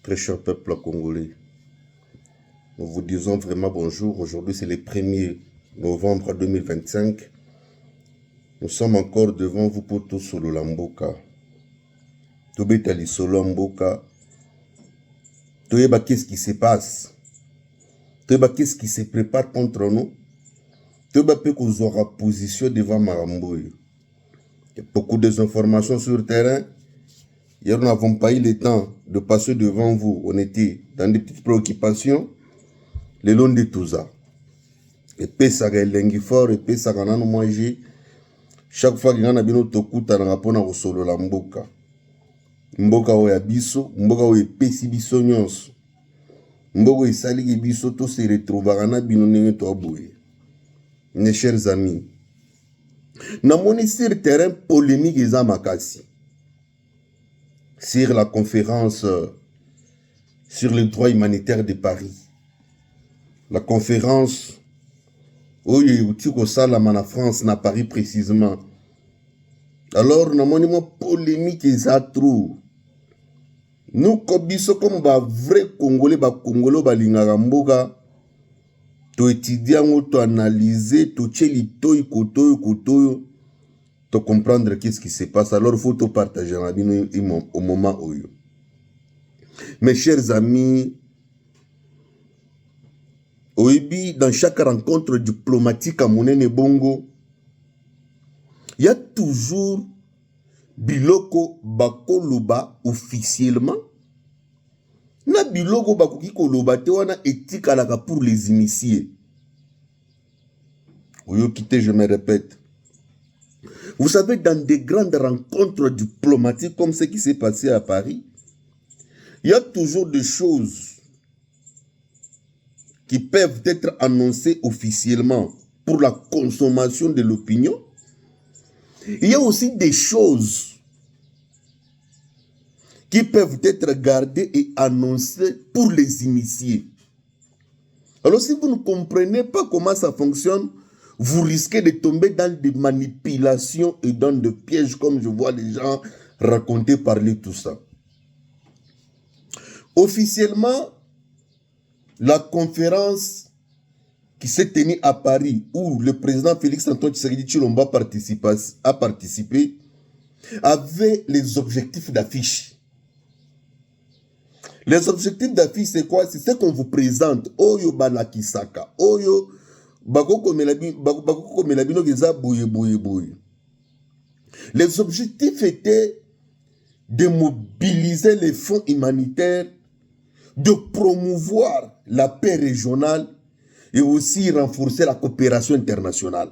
Très cher peuple congolais, nous vous disons vraiment bonjour. Aujourd'hui, c'est le 1er novembre 2025. Nous sommes encore devant vous pour tout solo lamboka. Tobetali solo lamboka. Toyeba, qu'est-ce qui se passe? Toyeba, qu'est-ce qui se prépare contre nous? Toyeba, peut qu'on aura position devant Maramboy. Il y a beaucoup d'informations sur le terrain. Hier, nous n'avons pas eu le temps de passer devant vous. On était dans des petites préoccupations. Le long de tout ça. Et puis, ça a été fort. Et puis, ça a été mangé. Chaque fois qu'il y a un tokuta na rapona au solo la mboka. Mboka o ya biso, mboka o epesi biso nyonso. Mboka esali biso to se retrouvera na bino ndenge to aboye. Mes chers amis, na moni sur terrain polémique eza makasi. Sur la conférence sur les droits humanitaires de Paris. La conférence où il y a eu en France, na Paris précisément. Alors, nous avons une polémique et ça trop. Nous, comme un vrai Congolais, Congolais, Lingaramboga, tu étudies, tu analyser, tu chelitoy, kotoyo, tu comprendre qu'est-ce qui se passe. Alors, il faut te partager au moment où. Mes chers amis, Oibi, dans chaque rencontre diplomatique à Monene Bongo, il y a toujours biloko bakoloba officiellement. Na biloko bakoki koloba te wana éthique alaka pour les initiés. Oyo kité, je me répète. Vous savez, dans des grandes rencontres diplomatiques comme ce qui s'est passé à Paris, il y a toujours des choses qui peuvent être annoncées officiellement pour la consommation de l'opinion. Il y a aussi des choses qui peuvent être gardées et annoncées pour les initiés. Alors si vous ne comprenez pas comment ça fonctionne, vous risquez de tomber dans des manipulations et dans des pièges comme je vois les gens raconter, parler, tout ça. Officiellement, la conférence qui s'est tenue à Paris, où le président Félix-Antoine Tshisekedi Tshilombo a participé, avait les objectifs d'affiche. Les objectifs d'affiche, c'est quoi? C'est ce qu'on vous présente. Oyo balakisaka. Oyo bakoko melabino geza boye. Les objectifs étaient de mobiliser les fonds humanitaires, de promouvoir la paix régionale et aussi renforcer la coopération internationale.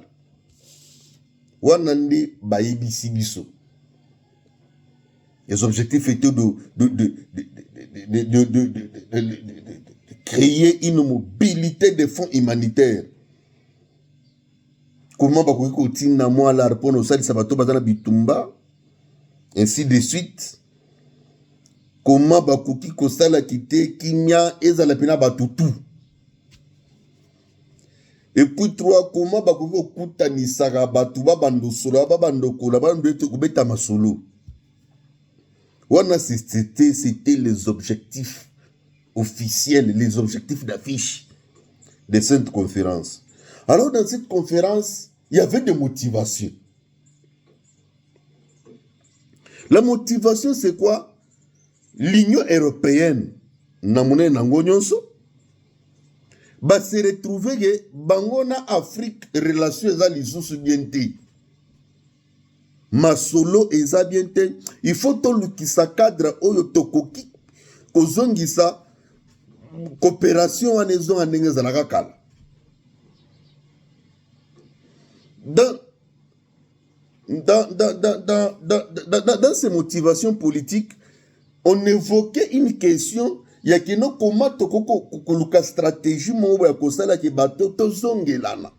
Wanande bayebi biso. Les objectifs étaient de créer une mobilité des fonds humanitaires. Comment bakoki kotina moi la répondre au sali sabato bazana bitumba, ainsi de suite. Comment bakoki kosala kite kimia ezala pena batutu. Et puis trois, comment bakoki okutanisaka batu babando solo babando kola babando kubeta masolo. C'était les objectifs officiels, les objectifs d'affiche de cette conférence. Alors dans cette conférence, il y avait des motivations. La motivation c'est quoi? L'Union européenne, namone nango nyonso, va se retrouver que bangona Afrique relation eza lisusu bien te. Masolo eza bien te. Il faut tolukisa cadre oyo tokoki kozongisa coopération wana ezonga ndenge ezalaka kala. Dans ces motivations politiques, on évoquait une question. Il y a qui comment tokoluka stratégie mo ya kosala ke bato tozongelana.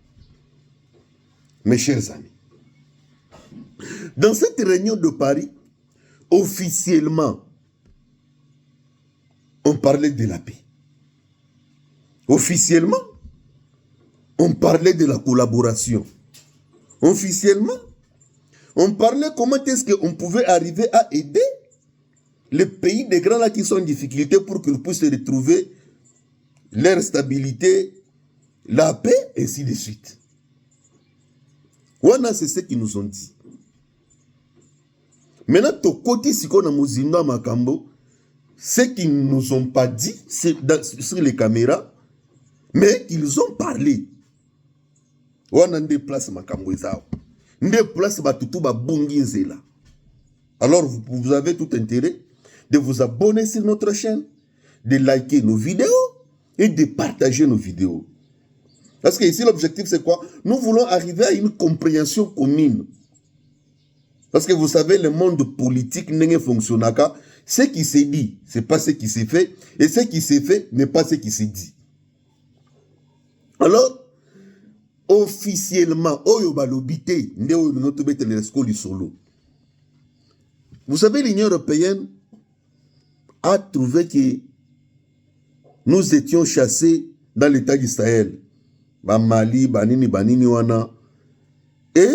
Mes chers amis, dans cette réunion de Paris, officiellement, on parlait de la paix. Officiellement, on parlait de la collaboration. Officiellement, on parlait comment est-ce qu'on pouvait arriver à aider les pays des grands là qui sont en difficulté pour qu'ils puissent retrouver leur stabilité, la paix, et ainsi de suite. Voilà, c'est ce qu'ils nous ont dit. Maintenant, ton côté, si on a Mouzinda Makambo, ce qu'ils ne nous ont pas dit sur les caméras, mais qu'ils ont parlé. On a des places Makambo Ezao. Des places Batutu Babungi Nzela. Alors, vous avez tout intérêt de vous abonner sur notre chaîne, de liker nos vidéos et de partager nos vidéos. Parce que ici, l'objectif, c'est quoi? Nous voulons arriver à une compréhension commune. Parce que vous savez, le monde politique n'est pas fonctionnel. Ce qui s'est dit, ce n'est pas ce qui s'est fait. Et ce qui s'est fait n'est pas ce qui s'est dit. Alors, officiellement, vous savez, l'Union européenne a trouvé que nous étions chassés dans l'État d'Israël. Mali, Banini, wana. Et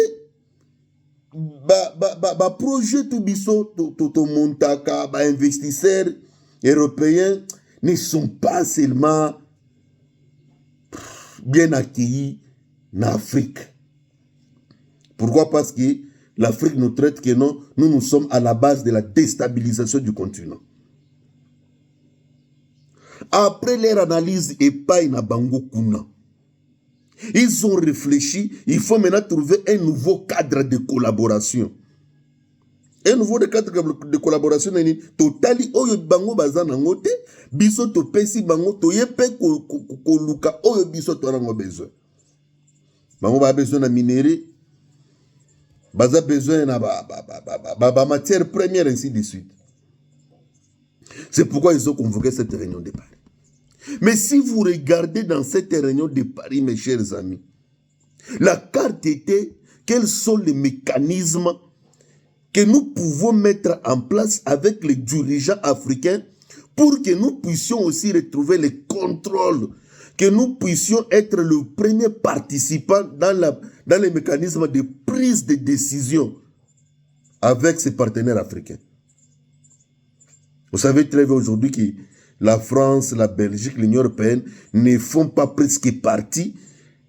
projet tout biso, to montaka, investisseurs européens ne sont pas seulement bien accueillis en Afrique. Pourquoi? Parce que l'Afrique nous traite que non, nous sommes à la base de la déstabilisation du continent. Après leur analyse et pas in Bango Kuna, ils ont réfléchi, il faut maintenant trouver un nouveau cadre de collaboration. Un nouveau cadre de collaboration, totali oyo bango bazana ngote, biso to pesi bango to yepe ko luka oyo biso to rango besoin. Bango ba besoin na minerai, baza besoin na ba matière première, ainsi de suite. C'est pourquoi ils ont convoqué cette réunion de Paris. Mais si vous regardez dans cette réunion de Paris, mes chers amis, la carte était quels sont les mécanismes que nous pouvons mettre en place avec les dirigeants africains pour que nous puissions aussi retrouver les contrôles, que nous puissions être le premier participant dans les mécanismes de prise de décision avec ces partenaires africains. Vous savez très bien aujourd'hui que la France, la Belgique, l'Union européenne ne font pas presque partie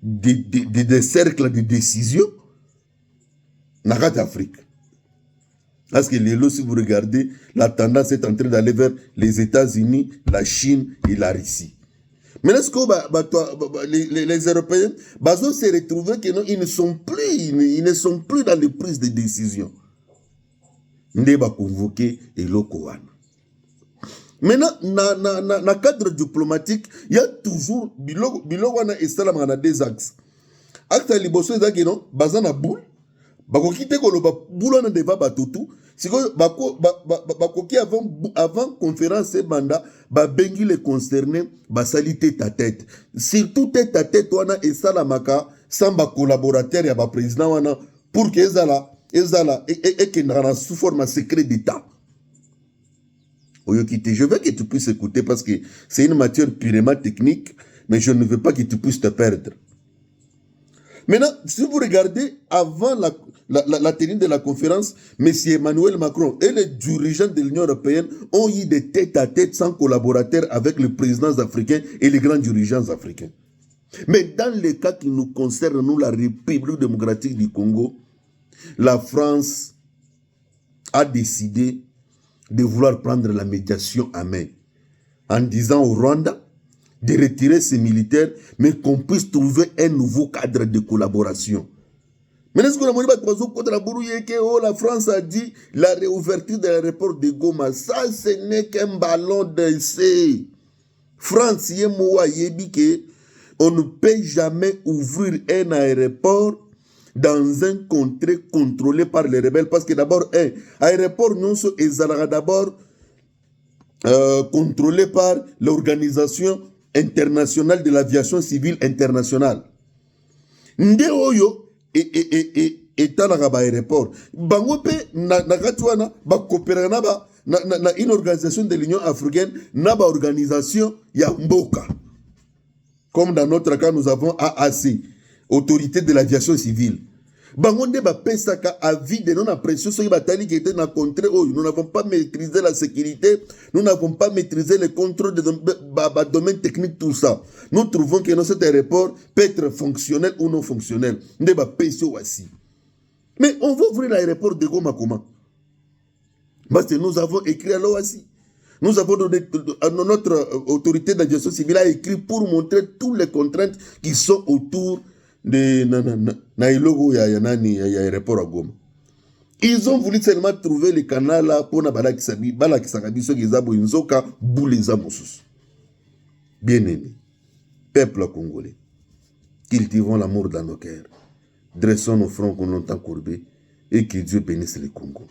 des cercles de décision dans l'Afrique. Parce que si vous regardez, la tendance est en train d'aller vers les États-Unis, la Chine et la Russie. Mais est-ce que les Européens se retrouvent qu'ils ne sont plus dans les prises de décision. Ils sont convoqués et l'Okowan. Maintenant, dans le cadre diplomatique, il y a toujours Bilowana et Salam dans deux axes. Acte à Liboso et Zagino, Bazana Boule, Bakokite Koloba Boulana Deva Batutu, c'est que Bakoki avant conférence et mandat, Bengi les concernés, Basali tête à tête. Surtout tête à tête, Wana et Salamaka, sans collaborateur et président Wana, pour que Ezala, et qu'il n'a sous forme secret d'État. Je veux que tu puisses écouter parce que c'est une matière purement technique, mais je ne veux pas que tu puisses te perdre. Maintenant, si vous regardez, avant la tenue de la conférence, M. Emmanuel Macron et les dirigeants de l'Union européenne ont eu des tête-à-tête sans collaborateurs avec les présidents africains et les grands dirigeants africains. Mais dans les cas qui nous concernent, nous, la République démocratique du Congo, la France a décidé de vouloir prendre la médiation à main en disant au Rwanda de retirer ses militaires, mais qu'on puisse trouver un nouveau cadre de collaboration. Mais est-ce que la France a dit la réouverture de l'aéroport de Goma, ça ce n'est qu'un ballon d'essai. France, on ne peut jamais ouvrir un aéroport dans un contrée contrôlé par les rebelles. Parce que d'abord, un aéroport non est d'abord contrôlé par l'Organisation internationale de l'aviation civile internationale. Ndeoyo est à l'aéroport. Bangope na gatouana ba coopérer na une organisation de l'Union africaine na ba organisation ya mboka. Comme dans notre cas nous avons AAC, Autorité de l'aviation civile. Bangonde ba pesaka avis de non pression sur batali qui était dans contrée. Oh, nous n'avons pas maîtrisé la sécurité, nous n'avons pas maîtrisé le contrôle de domaine technique, tout ça. Nous trouvons que cet aéroport peut être fonctionnel ou non fonctionnel. Nous ba peso aussi. Mais on va ouvrir l'aéroport de Goma comment? Parce que nous avons écrit à l'OASI. Nous avons donné, notre autorité d'aviation civile a écrit pour montrer toutes les contraintes qui sont autour de l'aéroport à Goma. Ils ont voulu seulement trouver le canal là pour bien-aimés, peuple congolais, cultivons l'amour dans nos cœurs, dressons nos fronts qu'on longtemps courbés et que Dieu bénisse le Congo.